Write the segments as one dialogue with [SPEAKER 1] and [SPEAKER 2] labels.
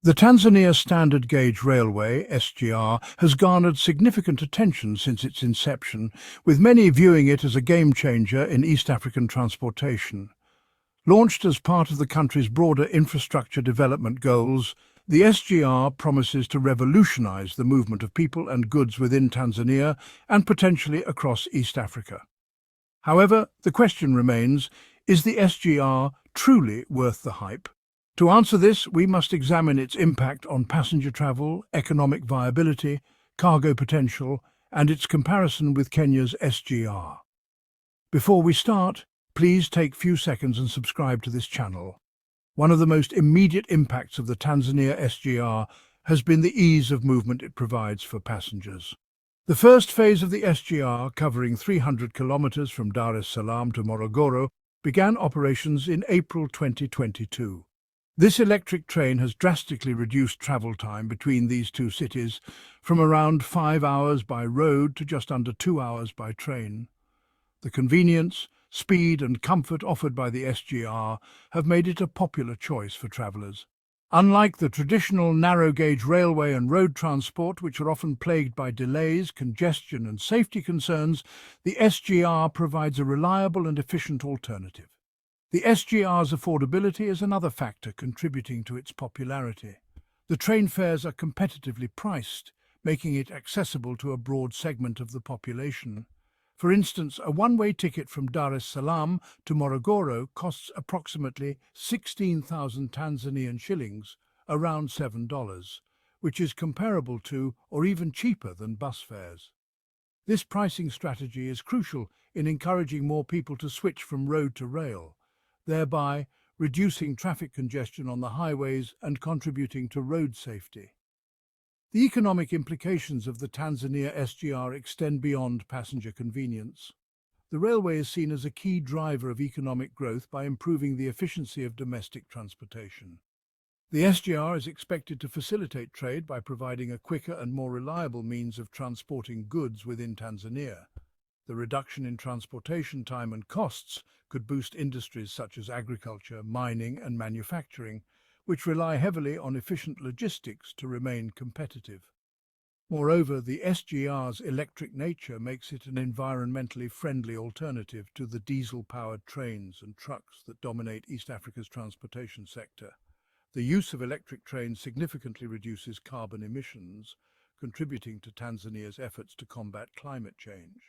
[SPEAKER 1] The Tanzania Standard Gauge Railway (SGR) has garnered significant attention since its inception, with many viewing it as a game-changer in East African transportation. Launched as part of the country's broader infrastructure development goals, the SGR promises to revolutionize the movement of people and goods within Tanzania and potentially across East Africa. However, the question remains, is the SGR truly worth the hype? To answer this, we must examine its impact on passenger travel, economic viability, cargo potential, and its comparison with Kenya's SGR. Before we start, please take a few seconds and subscribe to this channel. One of the most immediate impacts of the Tanzania SGR has been the ease of movement it provides for passengers. The first phase of the SGR, covering 300 kilometers from Dar es Salaam to Morogoro, began operations in April 2022. This electric train has drastically reduced travel time between these two cities from around 5 hours by road to just under 2 hours by train. The convenience, speed and comfort offered by the SGR have made it a popular choice for travellers. Unlike the traditional narrow-gauge railway and road transport, which are often plagued by delays, congestion and safety concerns, the SGR provides a reliable and efficient alternative. The SGR's affordability is another factor contributing to its popularity. The train fares are competitively priced, making it accessible to a broad segment of the population. For instance, a one-way ticket from Dar es Salaam to Morogoro costs approximately 16,000 Tanzanian shillings, around $7, which is comparable to or even cheaper than bus fares. This pricing strategy is crucial in encouraging more people to switch from road to rail, thereby reducing traffic congestion on the highways and contributing to road safety. The economic implications of the Tanzania SGR extend beyond passenger convenience. The railway is seen as a key driver of economic growth by improving the efficiency of domestic transportation. The SGR is expected to facilitate trade by providing a quicker and more reliable means of transporting goods within Tanzania. The reduction in transportation time and costs could boost industries such as agriculture, mining and manufacturing, which rely heavily on efficient logistics to remain competitive. Moreover, the SGR's electric nature makes it an environmentally friendly alternative to the diesel-powered trains and trucks that dominate East Africa's transportation sector. The use of electric trains significantly reduces carbon emissions, contributing to Tanzania's efforts to combat climate change.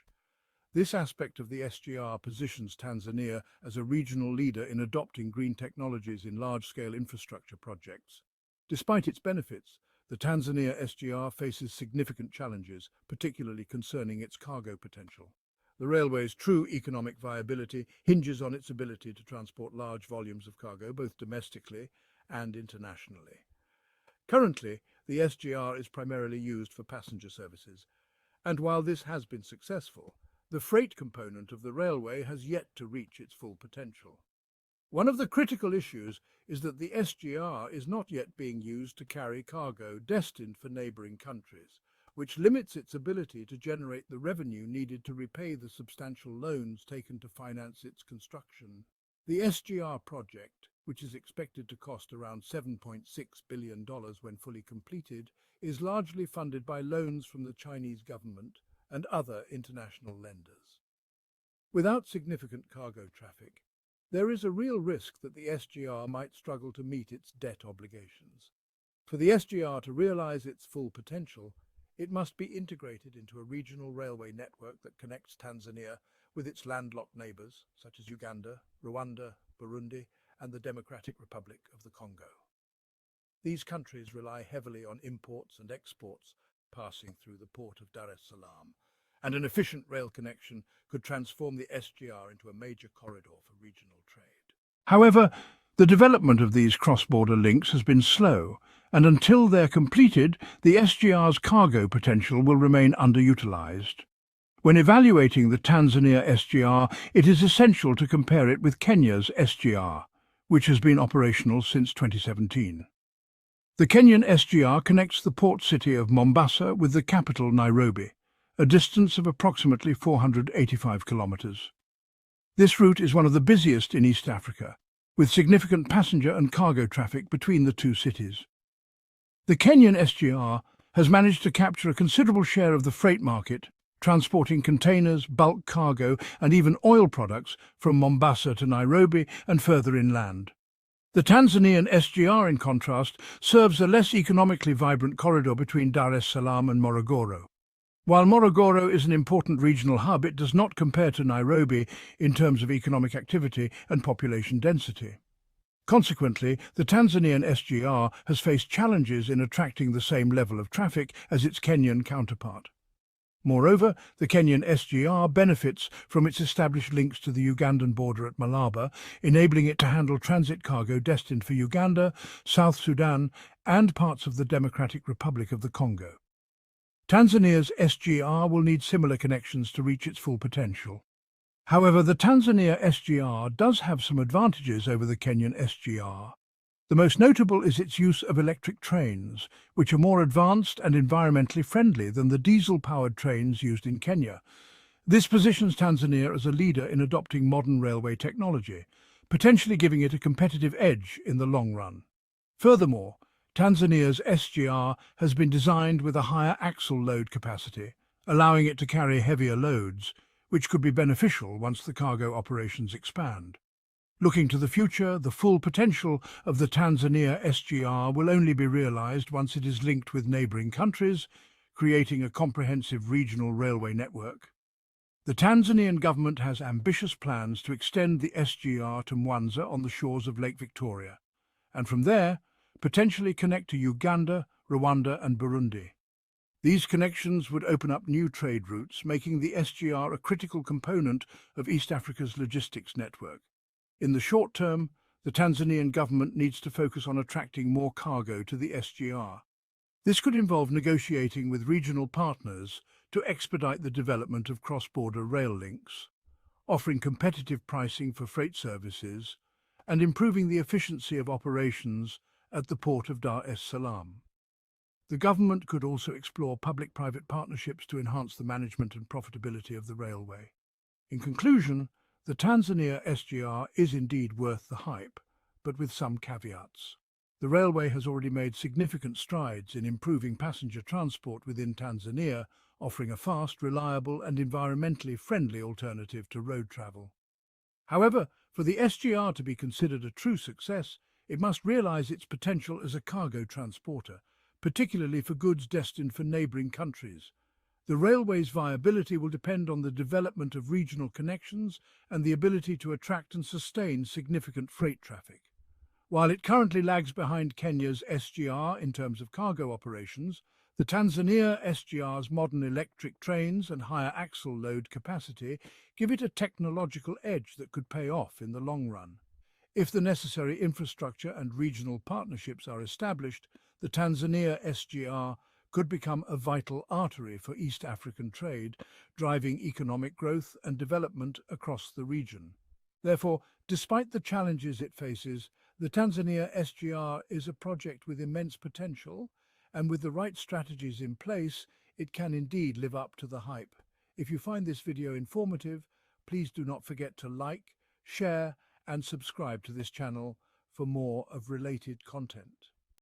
[SPEAKER 1] This aspect of the SGR positions Tanzania as a regional leader in adopting green technologies in large-scale infrastructure projects. Despite its benefits, the Tanzania SGR faces significant challenges, particularly concerning its cargo potential. The railway's true economic viability hinges on its ability to transport large volumes of cargo, both domestically and internationally. Currently, the SGR is primarily used for passenger services, and while this has been successful, the freight component of the railway has yet to reach its full potential. One of the critical issues is that the SGR is not yet being used to carry cargo destined for neighbouring countries, which limits its ability to generate the revenue needed to repay the substantial loans taken to finance its construction. The SGR project, which is expected to cost around $7.6 billion when fully completed, is largely funded by loans from the Chinese government and other international lenders. Without significant cargo traffic, there is a real risk that the SGR might struggle to meet its debt obligations. For the SGR to realize its full potential, it must be integrated into a regional railway network that connects Tanzania with its landlocked neighbors, such as Uganda, Rwanda, Burundi, and the Democratic Republic of the Congo. These countries rely heavily on imports and exports passing through the port of Dar es Salaam, and an efficient rail connection could transform the SGR into a major corridor for regional trade. However, the development of these cross-border links has been slow, and until they're completed, the SGR's cargo potential will remain underutilized. When evaluating the Tanzania SGR, it is essential to compare it with Kenya's SGR, which has been operational since 2017. The Kenyan SGR connects the port city of Mombasa with the capital Nairobi, a distance of approximately 485 kilometers. This route is one of the busiest in East Africa, with significant passenger and cargo traffic between the two cities. The Kenyan SGR has managed to capture a considerable share of the freight market, transporting containers, bulk cargo, and even oil products from Mombasa to Nairobi and further inland. The Tanzanian SGR, in contrast, serves a less economically vibrant corridor between Dar es Salaam and Morogoro. While Morogoro is an important regional hub, it does not compare to Nairobi in terms of economic activity and population density. Consequently, the Tanzanian SGR has faced challenges in attracting the same level of traffic as its Kenyan counterpart. Moreover, the Kenyan SGR benefits from its established links to the Ugandan border at Malaba, enabling it to handle transit cargo destined for Uganda, South Sudan, and parts of the Democratic Republic of the Congo. Tanzania's SGR will need similar connections to reach its full potential. However, the Tanzania SGR does have some advantages over the Kenyan SGR. The most notable is its use of electric trains, which are more advanced and environmentally friendly than the diesel-powered trains used in Kenya. This positions Tanzania as a leader in adopting modern railway technology, potentially giving it a competitive edge in the long run. Furthermore, Tanzania's SGR has been designed with a higher axle load capacity, allowing it to carry heavier loads, which could be beneficial once the cargo operations expand. Looking to the future, the full potential of the Tanzania SGR will only be realized once it is linked with neighboring countries, creating a comprehensive regional railway network. The Tanzanian government has ambitious plans to extend the SGR to Mwanza on the shores of Lake Victoria, and from there, potentially connect to Uganda, Rwanda and Burundi. These connections would open up new trade routes, making the SGR a critical component of East Africa's logistics network. In the short term, the Tanzanian government needs to focus on attracting more cargo to the SGR. This could involve negotiating with regional partners to expedite the development of cross-border rail links, offering competitive pricing for freight services, and improving the efficiency of operations at the port of Dar es Salaam. The government could also explore public-private partnerships to enhance the management and profitability of the railway. In conclusion, the Tanzania SGR is indeed worth the hype, but with some caveats. The railway has already made significant strides in improving passenger transport within Tanzania, offering a fast, reliable and environmentally friendly alternative to road travel. However, for the SGR to be considered a true success, it must realize its potential as a cargo transporter, particularly for goods destined for neighboring countries. The railway's viability will depend on the development of regional connections and the ability to attract and sustain significant freight traffic. While it currently lags behind Kenya's SGR in terms of cargo operations, the Tanzania SGR's modern electric trains and higher axle load capacity give it a technological edge that could pay off in the long run. If the necessary infrastructure and regional partnerships are established, the Tanzania SGR could become a vital artery for East African trade, driving economic growth and development across the region. Therefore, despite the challenges it faces, the Tanzania SGR is a project with immense potential, and with the right strategies in place, it can indeed live up to the hype. If you find this video informative, please do not forget to like, share, and subscribe to this channel for more of related content.